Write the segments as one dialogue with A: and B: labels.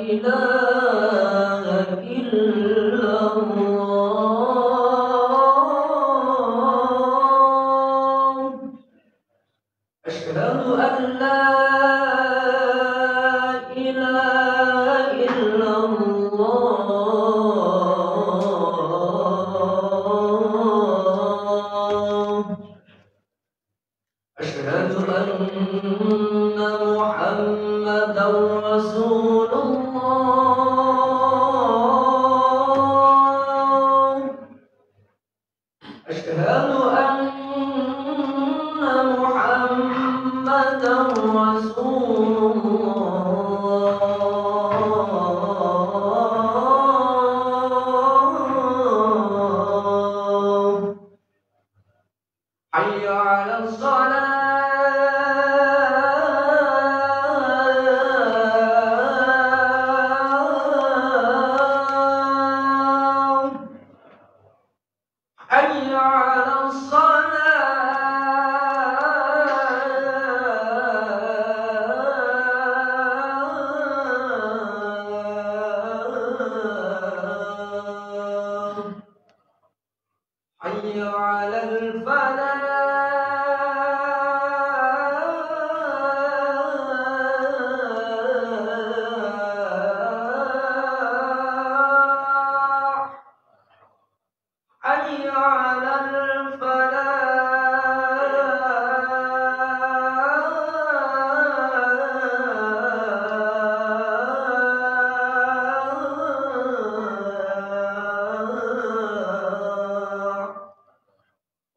A: إله إلا الله أشهد أن لا إله إلا الله أشهد أن محمدا رسول الله أشهد أن محمدا رسول الله حي على الصلاة حي على الصلاة حي على الفلاح حي على الفلاح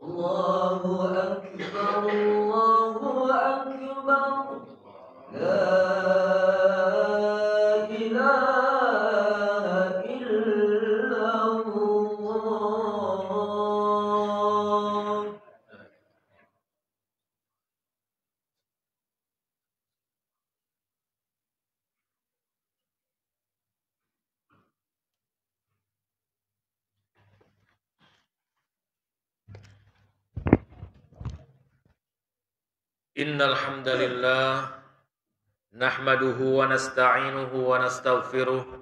A: الله أكبر الله أكبر لا إله إلا الله.
B: Innal hamdalillah nahmaduhu wa nasta'inuhu wa nastaghfiruh wa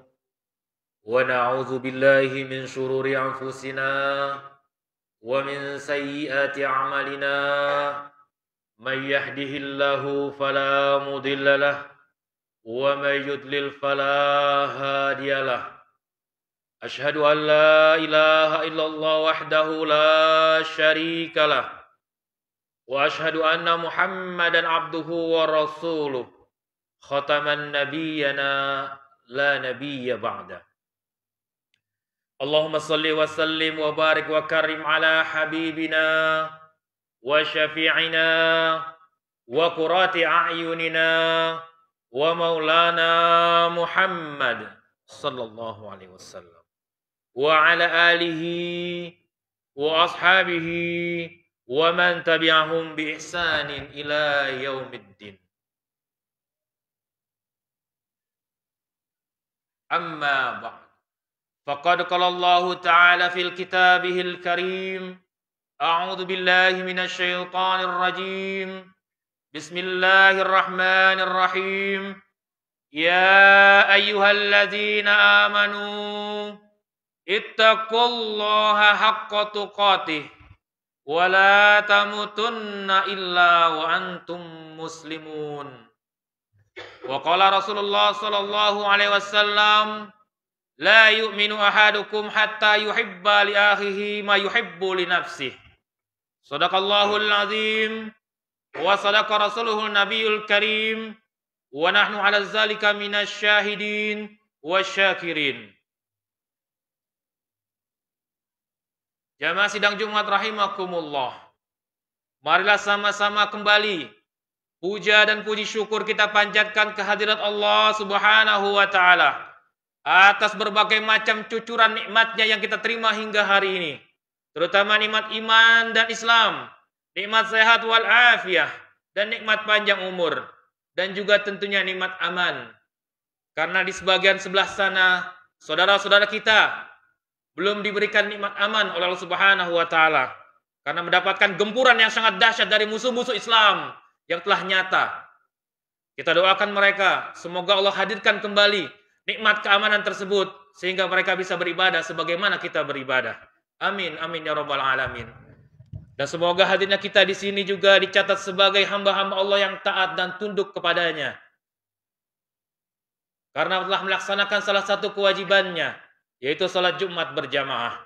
B: na'udzu billahi min shururi anfusina wa min sayyiati a'malina may yahdihillahu fala mudhillalah wa may yudlil fala hadiyalah ashhadu an la ilaha illallah wahdahu la syarikalah wa ashhadu anna Muhammadan abduhu wa rasuluh khataman nabiyyana la nabiyya ba'da. Allahumma salli wa sallim wa barik wa karim ala habibina wa syafi'ina wa qurrati a'yunina wa maulana Muhammad sallallahu alaihi wasallam wa ala alihi wa ashabihi wa man tabi'ahum bi ihsanin ila yaumiddin. Amma ba'd. Faqad qala Allah ta'ala fil kitabihil karim. A'udzu billahi minasy syaithanir rajim. Bismillahirrahmanirrahim. Ya ayyuhalladzina amanu ittaqullaha haqqa tuqatih wa la tamutunna illa wa antum muslimun. Wa qala Rasulullah sallallahu alaihi wasallam la yu'minu ahadukum hatta yuhibba li akhihi ma yuhibbu li nafsihi. Shadaqallahul azim wa sadaqa rasuluhun nabiyul karim wa nahnu ala zalika minasy syahidin wasyakirin. Jamaah sidang Jumat rahimakumullah. Marilah sama-sama kembali puja dan puji syukur kita panjatkan kehadirat Allah Subhanahu wa taala atas berbagai macam cucuran nikmatnya yang kita terima hingga hari ini. Terutama nikmat iman dan Islam, nikmat sehat wal afiyah, dan nikmat panjang umur, dan juga tentunya nikmat aman. Karena di sebagian sebelah sana saudara-saudara kita belum diberikan nikmat aman oleh Allah Subhanahu wa taala karena mendapatkan gempuran yang sangat dahsyat dari musuh-musuh Islam yang telah nyata. Kita doakan mereka, semoga Allah hadirkan kembali nikmat keamanan tersebut sehingga mereka bisa beribadah sebagaimana kita beribadah. Amin, amin ya rabbal alamin. Dan semoga hadirnya kita di sini juga dicatat sebagai hamba-hamba Allah yang taat dan tunduk kepadanya. Karena telah melaksanakan salah satu kewajibannya, yaitu salat Jumat berjamaah.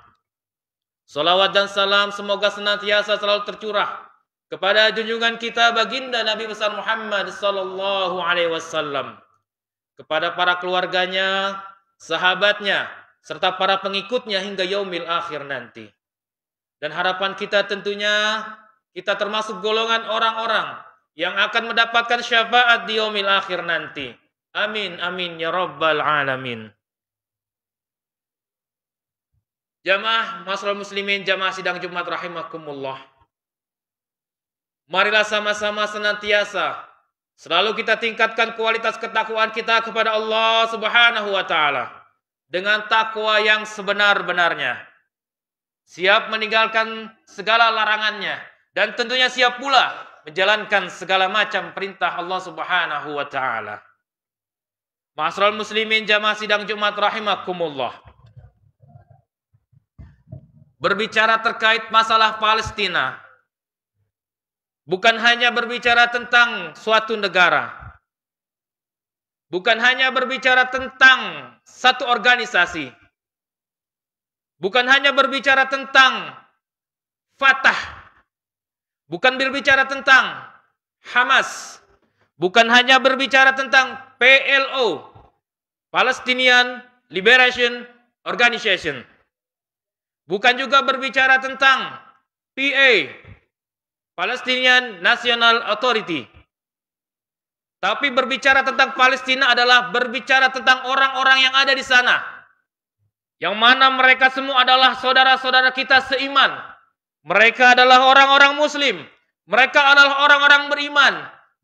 B: Salawat dan salam semoga senantiasa selalu tercurah kepada junjungan kita baginda Nabi besar Muhammad sallallahu alaihi wasallam, kepada para keluarganya, sahabatnya, serta para pengikutnya hingga yaumil akhir nanti. Dan harapan kita tentunya kita termasuk golongan orang-orang yang akan mendapatkan syafaat di yaumil akhir nanti. Amin, amin ya rabbal alamin. Jamaah Masrul Muslimin, jamaah sidang Jumat rahimakumullah. Marilah sama-sama senantiasa selalu kita tingkatkan kualitas ketakwaan kita kepada Allah Subhanahu wa taala dengan takwa yang sebenar-benarnya. Siap meninggalkan segala larangannya dan tentunya siap pula menjalankan segala macam perintah Allah Subhanahu wa taala. Ma'asyiral muslimin jamaah sidang Jumat rahimakumullah. Berbicara terkait masalah Palestina bukan hanya berbicara tentang suatu negara. Bukan hanya berbicara tentang satu organisasi. Bukan hanya berbicara tentang Fatah. Bukan berbicara tentang Hamas. Bukan hanya berbicara tentang PLO, Palestinian Liberation Organization. Bukan juga berbicara tentang PA, Palestinian National Authority. Tapi berbicara tentang Palestina adalah berbicara tentang orang-orang yang ada di sana. Yang mana mereka semua adalah saudara-saudara kita seiman. Mereka adalah orang-orang muslim. Mereka adalah orang-orang beriman.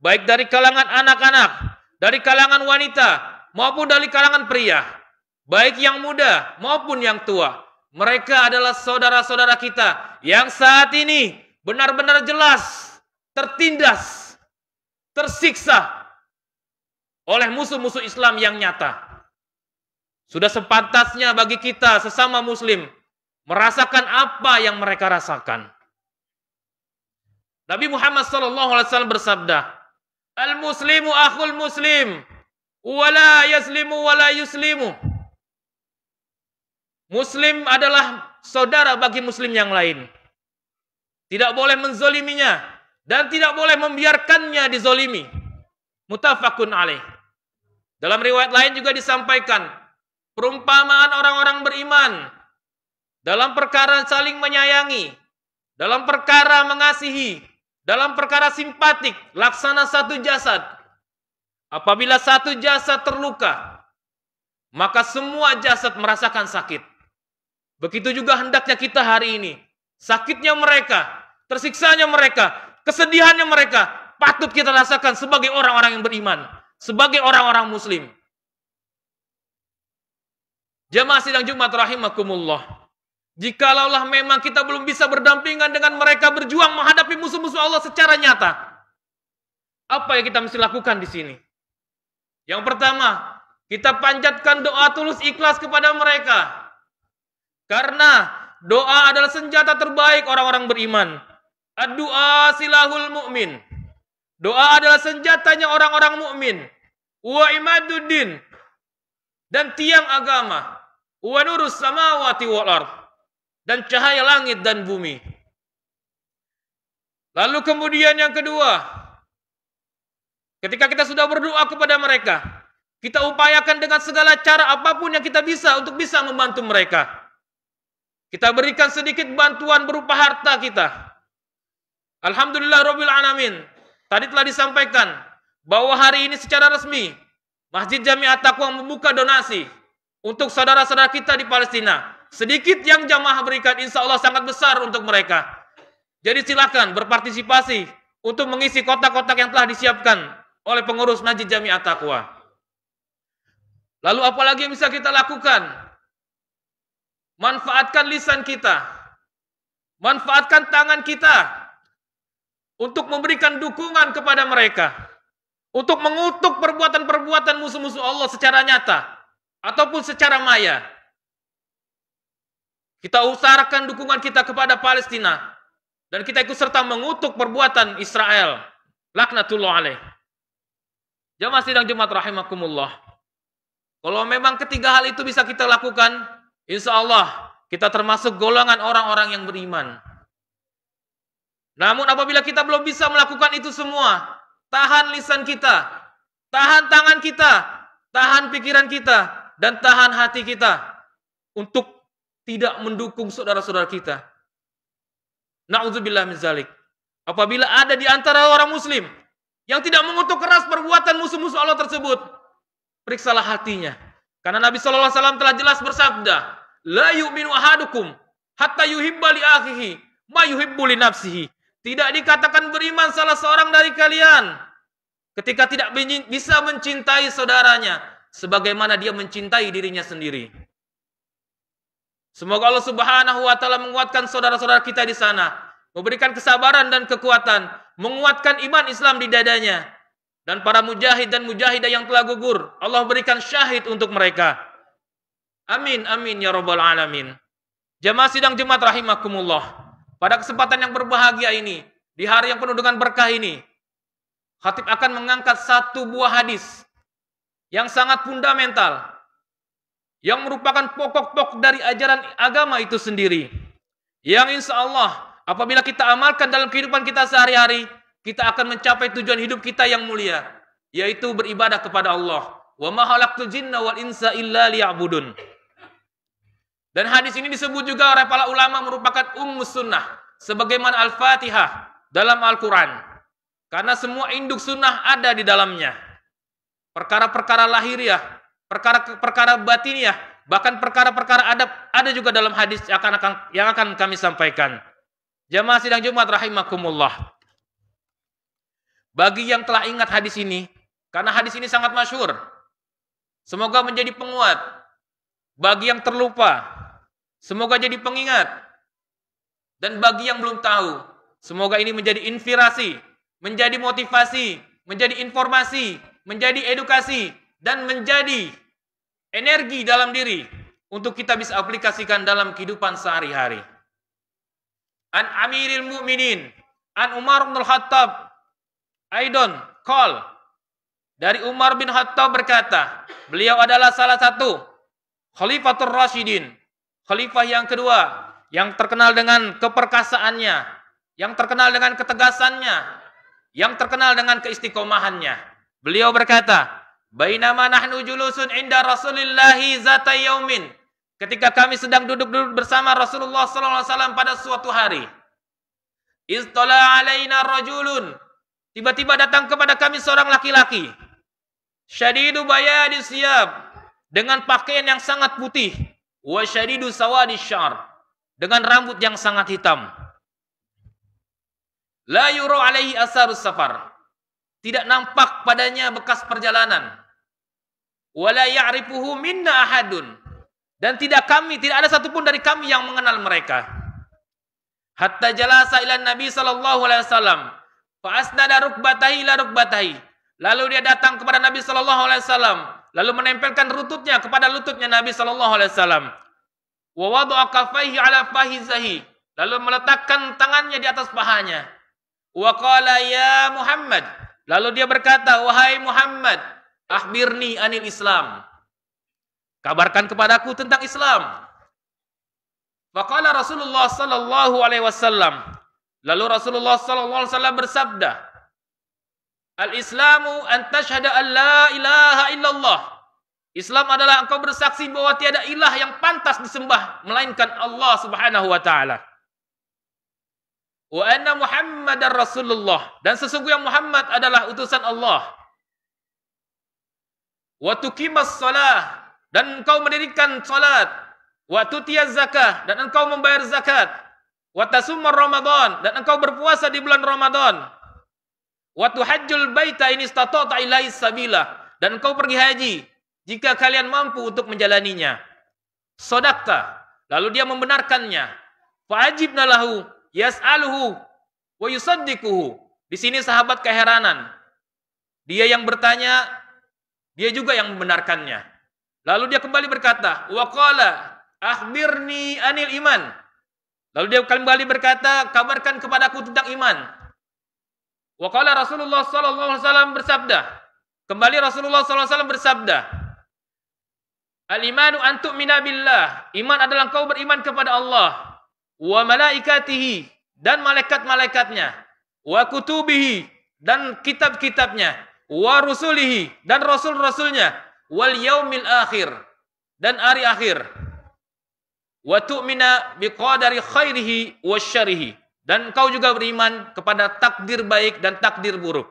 B: Baik dari kalangan anak-anak, dari kalangan wanita, maupun dari kalangan pria. Baik yang muda maupun yang tua. Mereka adalah saudara-saudara kita yang saat ini benar-benar jelas tertindas, tersiksa oleh musuh-musuh Islam yang nyata. Sudah sepantasnya bagi kita sesama muslim merasakan apa yang mereka rasakan. Nabi Muhammad SAW bersabda, "Al-muslimu akhul muslim, wala yaslimu wala yuslimu." Muslim adalah saudara bagi muslim yang lain. Tidak boleh menzoliminya dan tidak boleh membiarkannya dizolimi. Muttafaqun alaih. Dalam riwayat lain juga disampaikan perumpamaan orang-orang beriman dalam perkara saling menyayangi, dalam perkara mengasihi, dalam perkara simpatik, laksana satu jasad. Apabila satu jasad terluka, maka semua jasad merasakan sakit. Begitu juga hendaknya kita hari ini. Sakitnya mereka, tersiksanya mereka, kesedihannya mereka, patut kita rasakan sebagai orang-orang yang beriman, sebagai orang-orang muslim. Jamaah sidang Jumat rahimakumullah. Jikalau memang kita belum bisa berdampingan dengan mereka berjuang menghadapi musuh-musuh Allah secara nyata, apa yang kita mesti lakukan di sini? Yang pertama, kita panjatkan doa tulus ikhlas kepada mereka. Karena doa adalah senjata terbaik orang-orang beriman. Ad-du'a silahul mu'min. Doa adalah senjatanya orang-orang mukmin. Wa imaduddin, dan tiang agama. Wa nurus samawati wal ardh, dan cahaya langit dan bumi. Lalu kemudian yang kedua, ketika kita sudah berdoa kepada mereka, kita upayakan dengan segala cara apapun yang kita bisa untuk bisa membantu mereka. Kita berikan sedikit bantuan berupa harta kita. Alhamdulillah Rabbil Alamin. Tadi telah disampaikan bahwa hari ini secara resmi Masjid Jami At-Taqwa membuka donasi untuk saudara-saudara kita di Palestina. Sedikit yang jamaah berikan insya Allah sangat besar untuk mereka. Jadi silakan berpartisipasi untuk mengisi kotak-kotak yang telah disiapkan oleh pengurus Masjid Jami At-Taqwa. Lalu apalagi yang bisa kita lakukan? Manfaatkan lisan kita. Manfaatkan tangan kita untuk memberikan dukungan kepada mereka. untuk mengutuk perbuatan-perbuatan musuh-musuh Allah secara nyata ataupun secara maya. Kita utarakan dukungan kita kepada Palestina dan kita ikut serta mengutuk perbuatan Israel. Laknatullah alaih. Jamaah sidang Jumat rahimakumullah. Kalau memang ketiga hal itu bisa kita lakukan, insya Allah kita termasuk golongan orang-orang yang beriman. Namun apabila kita belum bisa melakukan itu semua, tahan lisan kita, tahan tangan kita, tahan pikiran kita, dan tahan hati kita untuk tidak mendukung saudara-saudara kita. Na'udzubillah min zalik. Apabila ada di antara orang muslim yang tidak mengutuk keras perbuatan musuh-musuh Allah tersebut, periksalah hatinya. Karena Nabi SAW telah jelas bersabda, la yu'minu ahadukum hatta yuhibba li akhihi ma yuhibbu li nafsihi. Tidak dikatakan beriman salah seorang dari kalian ketika tidak bisa mencintai saudaranya sebagaimana dia mencintai dirinya sendiri. Semoga Allah Subhanahu wa taala menguatkan saudara-saudara kita di sana, memberikan kesabaran dan kekuatan, menguatkan iman Islam di dadanya, dan para mujahid dan mujahidah yang telah gugur, Allah berikan syahid untuk mereka. Amin amin ya rabbal alamin. Jamaah sidang Jumat rahimakumullah. Pada kesempatan yang berbahagia ini, di hari yang penuh dengan berkah ini, khatib akan mengangkat satu buah hadis yang sangat fundamental, yang merupakan pokok-pokok dari ajaran agama itu sendiri. Yang insya Allah, apabila kita amalkan dalam kehidupan kita sehari-hari, kita akan mencapai tujuan hidup kita yang mulia, yaitu beribadah kepada Allah. Wa ma khalaqtul jinna wal insa illa liya'budun. Dan hadis ini disebut juga oleh para ulama merupakan ummus sunnah, sebagaimana Al-Fatihah dalam Al-Quran. Karena semua induk sunnah ada di dalamnya. Perkara-perkara lahiriah, perkara-perkara batiniah, bahkan perkara-perkara adab ada juga dalam hadis yang akan kami sampaikan. Jamaah sidang Jumat rahimakumullah. Bagi yang telah ingat hadis ini, karena hadis ini sangat masyhur, semoga menjadi penguat. Bagi yang terlupa, semoga jadi pengingat. Dan bagi yang belum tahu, semoga ini menjadi inspirasi, menjadi motivasi, menjadi informasi, menjadi edukasi, dan menjadi energi dalam diri untuk kita bisa aplikasikan dalam kehidupan sehari-hari. An Amiril Mu'minin, An Umar bin Khattab, Aidon, Qal, dari Umar bin Khattab berkata, beliau adalah salah satu Khalifatur Rasyidin, khalifah yang kedua, yang terkenal dengan keperkasaannya, yang terkenal dengan ketegasannya, yang terkenal dengan keistiqomahannya. Beliau berkata, bainama nahnu julusun inda Rasulillahi zata yaumin, ketika kami sedang duduk-duduk bersama Rasulullah SAW pada suatu hari, iztala alaina rajulun, tiba-tiba datang kepada kami seorang laki-laki, syadidu bayadi siyab, dengan pakaian yang sangat putih, wa syadidu sawadi syar, dengan rambut yang sangat hitam. La yura alaihi asarus safar, tidak nampak padanya bekas perjalanan. Wala ya'rifuhu minna ahadun, dan tidak ada satupun dari kami yang mengenal mereka. Hatta jalasa ila Nabi sallallahu alaihi wasallam, fa asnada rukbatahi ila rukbatahi. Lalu dia datang kepada Nabi sallallahu alaihi wasallam, lalu menempelkan lututnya kepada lututnya Nabi sallallahu alaihi wasallam. Wa wada'a kaffaihi ala fahizahi, lalu meletakkan tangannya di atas pahanya. Wa qala ya Muhammad, lalu dia berkata, wahai Muhammad, akhbirni anil Islam, kabarkan kepadaku tentang Islam. Faqala Rasulullah sallallahu alaihi wasallam, lalu Rasulullah sallallahu alaihi wasallam bersabda, al-Islamu an tashhada an la ilaha illallah. Islam adalah engkau bersaksi bahwa tiada ilah yang pantas disembah melainkan Allah Subhanahu wa taala. Wa anna Muhammadar Rasulullah, dan sesungguhnya Muhammad adalah utusan Allah. Wa tuqimas shalah, dan engkau mendirikan salat. Wa tutiyaz zakah, dan engkau membayar zakat. Wa tasumar Ramadan, dan engkau berpuasa di bulan Ramadan. Wa tuhajjul baita in istata'ta ilaihi sabila, dan engkau pergi haji jika kalian mampu untuk menjalaninya. Sodakta, lalu dia membenarkannya. Fa'ajibna lahu yas'aluhu wa yusaddiquhu. Di sini sahabat keheranan. Dia yang bertanya, dia juga yang membenarkannya. Lalu dia kembali berkata, wa qala akhbirni anil iman. Lalu dia kembali berkata, kabarkan kepadaku tentang iman. Wa qala Rasulullah sallallahu alaihi wasallam bersabda. Kembali Rasulullah sallallahu alaihi wasallam bersabda, al-imanu an tu'mina billah. Iman adalah engkau beriman kepada Allah, wa malaikatihi, dan malaikat-malaikatnya, wa kutubihi, dan kitab-kitabnya, wa rusulihi, dan rasul-rasulnya, wal yaumil akhir, dan hari akhir, wa tu'mina biqadari khairihi wa syarihi, dan engkau juga beriman kepada takdir baik dan takdir buruk.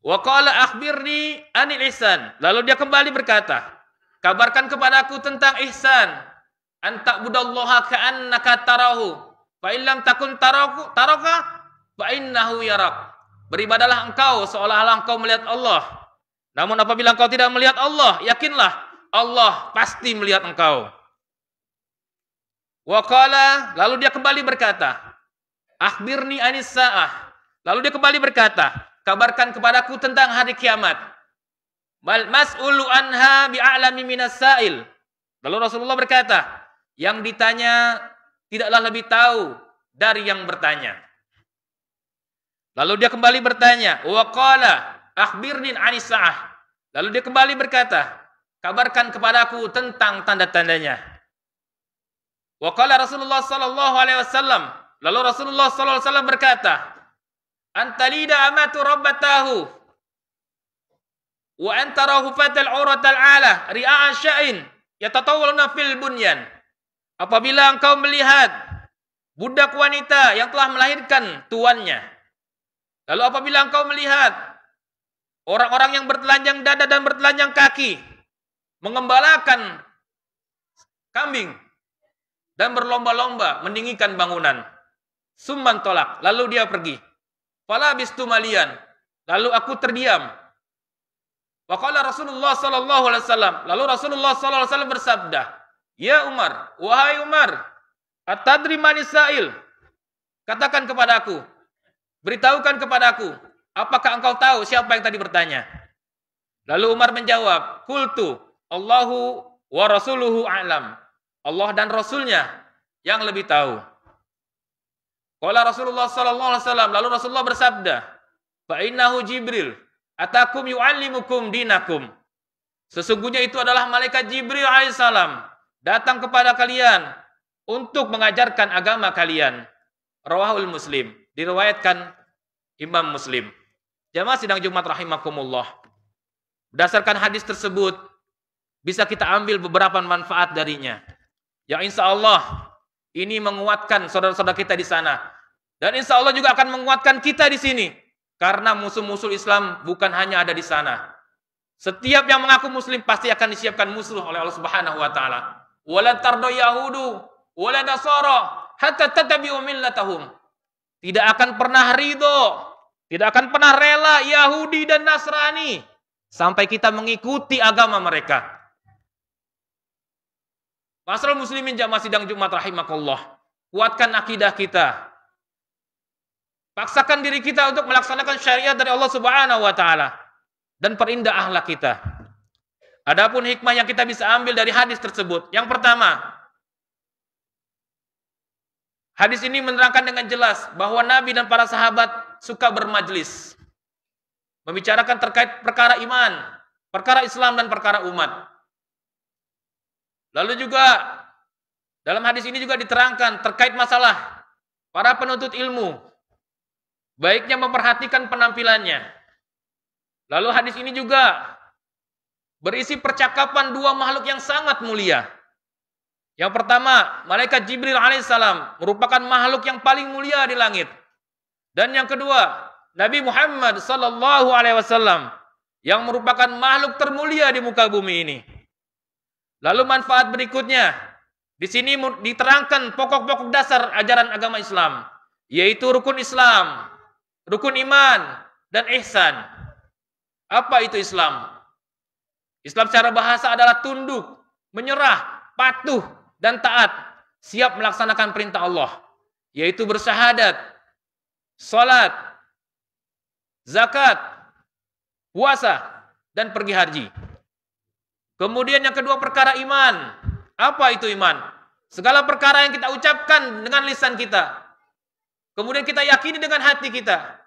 B: Wa qala akhbirni anil ihsan. Lalu dia kembali berkata, kabarkan kepadaku tentang ihsan. An ta'budallaha ka'annaka tarahu, fa illam takun taraka fa innahu yarak. Beribadalah engkau seolah-olah engkau melihat Allah. Namun apabila engkau tidak melihat Allah, yakinlah Allah pasti melihat engkau. Wa qala, lalu dia kembali berkata, akhbirni anis sa'ah. Lalu dia kembali berkata, kabarkan kepadaku tentang hari kiamat. Mal mas'ulu anha bi'alami minas sa'il. Lalu Rasulullah berkata, yang ditanya tidaklah lebih tahu dari yang bertanya. Lalu dia kembali bertanya, wa qala akhbirni anis sa'ah. Lalu dia kembali berkata, kabarkan kepadaku tentang tanda-tandanya. Wa qala Rasulullah sallallahu alaihi wasallam. Lalu Rasulullah sallallahu alaihi wasallam berkata, antalida amatu rabbatahu wa antarahu fatal auratal ala ri'a sya'in yatatawaluna fil bunyan. Apabila engkau melihat budak wanita yang telah melahirkan tuannya, lalu apabila engkau melihat orang-orang yang bertelanjang dada dan bertelanjang kaki mengembalakan kambing dan berlomba-lomba meninggikan bangunan, summan tolak, lalu dia pergi. Fala bistu malian, lalu aku terdiam. Wa qala Rasulullah sallallahu alaihi wasallam, lalu Rasulullah sallallahu alaihi wasallam bersabda, ya Umar, wahai Umar, atadri manis sa'il? Katakan kepadaku, beritahukan kepadaku, apakah engkau tahu siapa yang tadi bertanya? Lalu Umar menjawab, qultu Allahu wa rasuluhu a'lam. Allah dan Rasulnya yang lebih tahu. Qala Rasulullah sallallahu alaihi wasallam, lalu Rasulullah bersabda, fa innahu Jibril atakum yu'allimukum dinakum. Sesungguhnya itu adalah malaikat Jibril alaihissalam datang kepada kalian untuk mengajarkan agama kalian. Rawahul Muslim, diriwayatkan Imam Muslim. Jamaah sidang Jumat rahimakumullah. Berdasarkan hadis tersebut bisa kita ambil beberapa manfaat darinya. Yang insya Allah ini menguatkan saudara-saudara kita di sana. Dan insya Allah juga akan menguatkan kita di sini. Karena musuh-musuh Islam bukan hanya ada di sana. Setiap yang mengaku muslim pasti akan disiapkan musuh oleh Allah Subhanahu wa taala. Wala tardo yahudu wala nasara hatta tattabi'u millatahum. Tidak akan pernah ridho, tidak akan pernah rela Yahudi dan Nasrani sampai kita mengikuti agama mereka. Masyaallah muslimin jamaah sidang Jumat rahimakallah. Kuatkan akidah kita. Paksakan diri kita untuk melaksanakan syariat dari Allah Subhanahu wa taala dan perindah akhlak kita. Adapun hikmah yang kita bisa ambil dari hadis tersebut, yang pertama, hadis ini menerangkan dengan jelas bahwa Nabi dan para sahabat suka bermajlis, membicarakan terkait perkara iman, perkara Islam dan perkara umat. Lalu juga dalam hadis ini juga diterangkan terkait masalah para penuntut ilmu, baiknya memperhatikan penampilannya. Lalu hadis ini juga berisi percakapan dua makhluk yang sangat mulia. Yang pertama, malaikat Jibril alaihissalam merupakan makhluk yang paling mulia di langit. Dan yang kedua, Nabi Muhammad sallallahu alaihi wasallam yang merupakan makhluk termulia di muka bumi ini. Lalu manfaat berikutnya, di sini diterangkan pokok-pokok dasar ajaran agama Islam, yaitu rukun Islam, rukun iman, dan ihsan. Apa itu Islam? Islam secara bahasa adalah tunduk, menyerah, patuh, dan taat, siap melaksanakan perintah Allah, yaitu bersyahadat, salat, zakat, puasa, dan pergi haji. Kemudian yang kedua perkara iman. Apa itu iman? Segala perkara yang kita ucapkan dengan lisan kita, kemudian kita yakini dengan hati kita,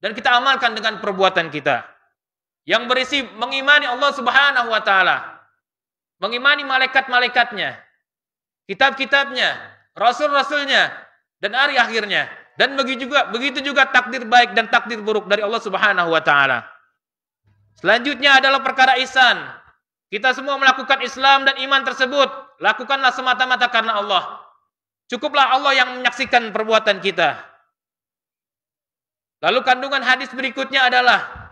B: dan kita amalkan dengan perbuatan kita. Yang berisi mengimani Allah Subhanahu wa Ta'ala, mengimani malaikat-malaikatnya, kitab-kitabnya, rasul-rasulnya, dan hari akhirnya. Dan begitu juga takdir baik dan takdir buruk dari Allah Subhanahu wa Ta'ala. Selanjutnya adalah perkara ihsan. Kita semua melakukan Islam dan iman tersebut, lakukanlah semata-mata karena Allah. Cukuplah Allah yang menyaksikan perbuatan kita. Lalu kandungan hadis berikutnya adalah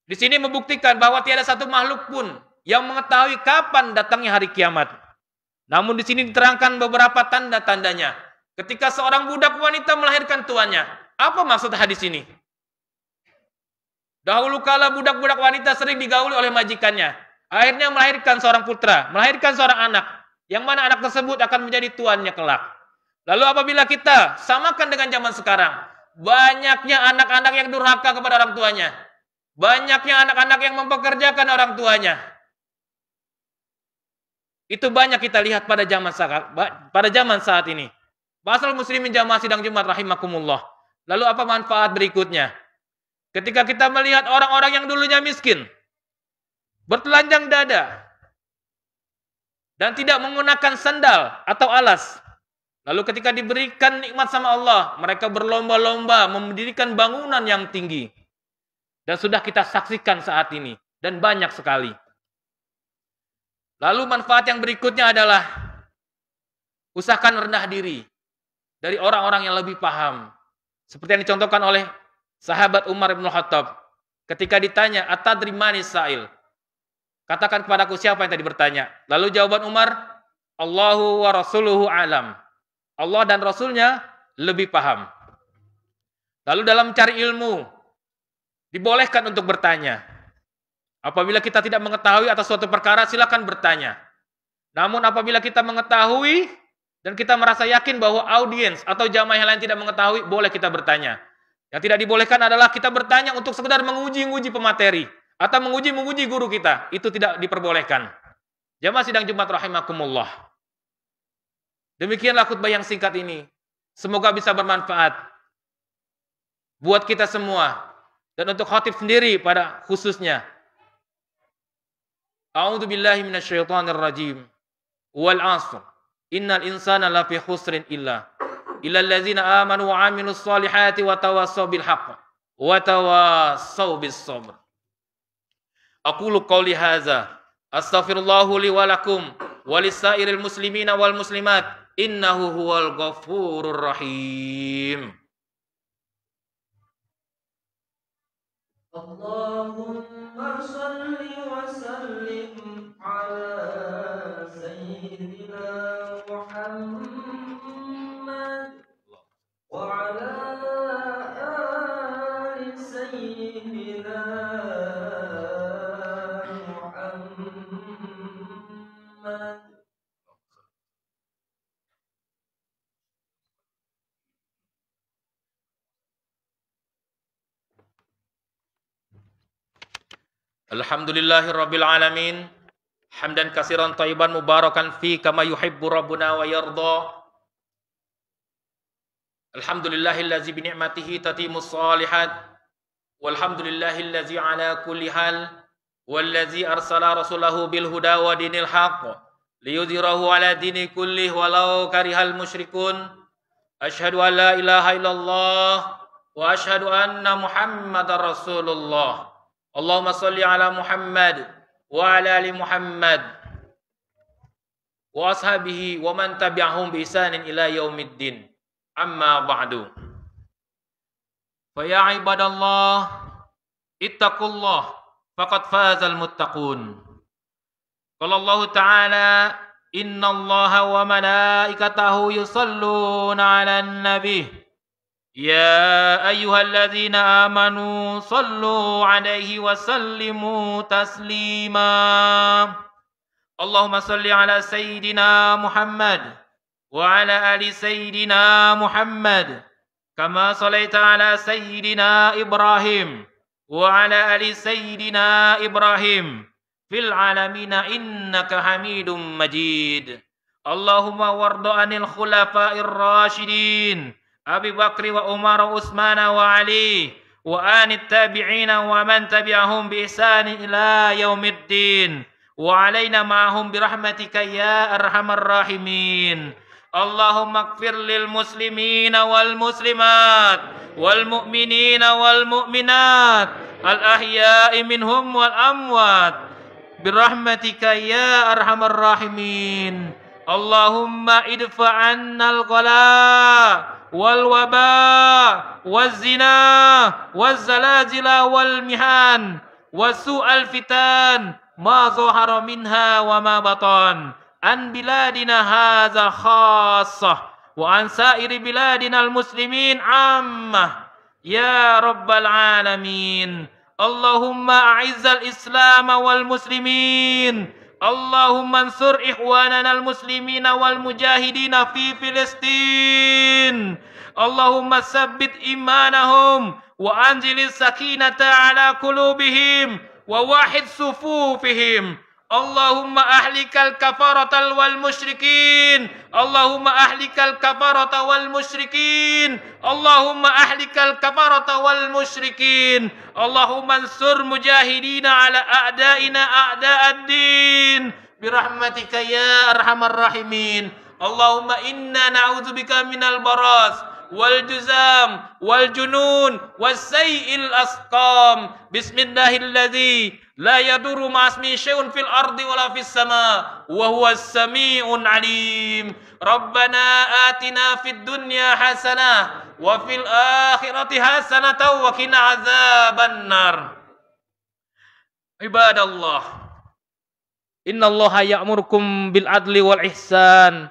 B: di sini membuktikan bahwa tiada satu makhluk pun yang mengetahui kapan datangnya hari kiamat. Namun di sini diterangkan beberapa tanda-tandanya. Ketika seorang budak wanita melahirkan tuannya. Apa maksud hadis ini? Dahulu kala budak-budak wanita sering digauli oleh majikannya. Akhirnya melahirkan seorang putra, melahirkan seorang anak. Yang mana anak tersebut akan menjadi tuannya kelak. Lalu apabila kita samakan dengan zaman sekarang, banyaknya anak-anak yang durhaka kepada orang tuanya. Banyaknya anak-anak yang mempekerjakan orang tuanya. Itu banyak kita lihat pada zaman saat ini. Ma'asyiral muslimin jamaah sidang Jumat rahimakumullah. Lalu apa manfaat berikutnya? Ketika kita melihat orang-orang yang dulunya miskin, bertelanjang dada, dan tidak menggunakan sandal atau alas. Lalu ketika diberikan nikmat sama Allah, mereka berlomba-lomba mendirikan bangunan yang tinggi. Dan sudah kita saksikan saat ini. Dan banyak sekali. Lalu manfaat yang berikutnya adalah usahakan rendah diri dari orang-orang yang lebih paham. Seperti yang dicontohkan oleh sahabat Umar bin Khattab. Ketika ditanya, atadri manis sa'il? Katakan kepadaku siapa yang tadi bertanya. Lalu jawaban Umar, Allahu wa rasuluhu alam. Allah dan Rasulnya lebih paham. Lalu dalam mencari ilmu, dibolehkan untuk bertanya. Apabila kita tidak mengetahui atas suatu perkara, silakan bertanya. Namun apabila kita mengetahui dan kita merasa yakin bahwa audiens atau jamaah yang lain tidak mengetahui, boleh kita bertanya. Yang tidak dibolehkan adalah kita bertanya untuk sekedar menguji pemateri atau menguji guru kita. Itu tidak diperbolehkan. Jamaah sidang Jumat rahimakumullah. Demikianlah khutbah yang singkat ini. Semoga bisa bermanfaat buat kita semua. Dan untuk khatib sendiri pada khususnya. A'udzu billahi minasyaitonir rajim. Wal 'ashr. Innal insana lafi khusrin illa allazina amanu wa 'amilus solihati wa tawassaw bil haqq wa tawassaw bis sabr. Aqulu qouli hadza astaghfirullahu li wa lakum wa lisairil muslimina wal muslimat innahu huwal ghafurur rahim.
A: Allahumma salli wa sallim ala sayyidina Muhammad wa ala ali sayyidina Muhammad.
B: Alhamdulillahirabbil alamin. Hamdan katsiran thayyiban mubarakan fi kama yuhibbu rabbuna wa yarda. Alhamdulillahillazi bi ni'matihi tatimmus shalihat. Walhamdulillahillazi ala kulli hal. Wallazi arsala rasulahu bil huda wa dinil haqq liyudhhirahu ala dini kullih walau karihal musyrikun. Asyhadu an la ilaha illallah wa asyhadu anna Muhammadar Rasulullah. Allahumma salli ala Muhammad wa ala ali Muhammad wa ashabihi wa man tabi'ahum bi ihsanin ila yaumiddin. Amma ba'du. Fa ya ibadallah ittaqullah faqad fazal muttaqun. Qala Allah Ta'ala innallaha wa malaikatahu yusalluna 'alan nabiy. Ya ayyuhalladzina amanu sallu 'alaihi wa sallimu taslima. Allahumma salli ala sayyidina Muhammad wa ala ali sayyidina Muhammad kama sallaita ala sayyidina Ibrahim وعلى آل سيدنا إبراهيم في العالمين إنك حميد مجيد. اللهم وارض عن الخلفاء الراشدين أبي بكر وعمر وعثمان وعلي وآن التابعين ومن تبعهم بإحسان إلى يوم الدين وعلينا معهم برحمتك يا أرحم الراحمين. اللهم اغفر للمسلمين والمسلمات والمؤمنين والمؤمنات الأحياء منهم والأموات برحمتك يا أرحم الراحمين. اللهم ادفع عنا الغلاء والوباء والزنا والزلازل والمحن وسوء الفتن ما ظهر منها وما بطن عن بلادنا هذا خاصة وعن سائر بلادنا المسلمين عامة يا رب العالمين. اللهم أعز الإسلام والمسلمين. اللهم انصر إخواننا المسلمين والمجاهدين في فلسطين. اللهم ثبت إيمانهم وأنزل السكينة على قلوبهم ووحد صفوفهم. اللهم أهلك الكفرة والمشركين. اللهم أهلك الكفرة والمشركين. اللهم أهلك الكفرة والمشركين. اللهم انصر مجاهدين على أعدائنا أعداء الدين برحمتك يا أرحم الراحمين. اللهم إنا نعوذ بك من البراس والجزام والجنون والسيء الأسقام. بسم الله الذي لا يضر مع اسمه شيء في الأرض ولا في السماء وهو السميع العليم. ربنا آتنا في الدنيا حسنة وفي الآخرة حسنة وقنا عذاب النار. عباد الله إن الله يأمركم بالعدل والإحسان